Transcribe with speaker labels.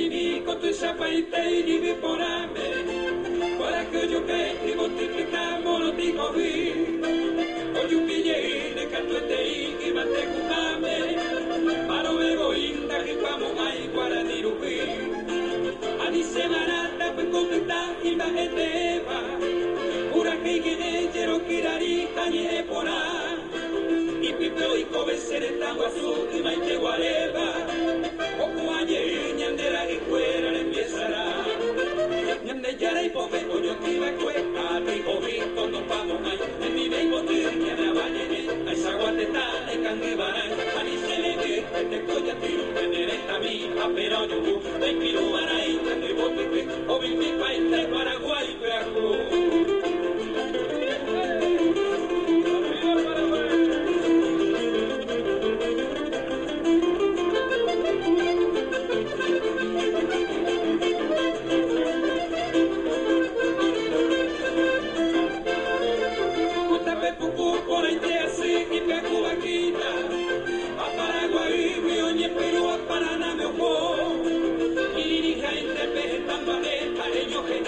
Speaker 1: Vivi con tu zapaita y vivi por ame. Para que yo ve y vos te quitamos no te cogí. Hoy un pille de canto y mate cujame. Para luego inda que vamos ahí para dirupi. Ani se barata pues contenta y la gente va. Pura que viene quiero kirari cañe por ahí. Y pipeo y cobecer el tango azul y maite guareva. Oku añe ñandera que fuera le empiezará. Ñande yara y pope coño tiba cueca. Rico visto no vamos ahí. En mi beibo tirña de abañene. Ay saguateta de canguebaray. Ani se le ve te coña tiro. Venereta mi apero yo. De pirubaray. De bote o mi país de Paraguay Perú. Perú, a Paraná, me ojo, y dirija interpretando a esta, ellos que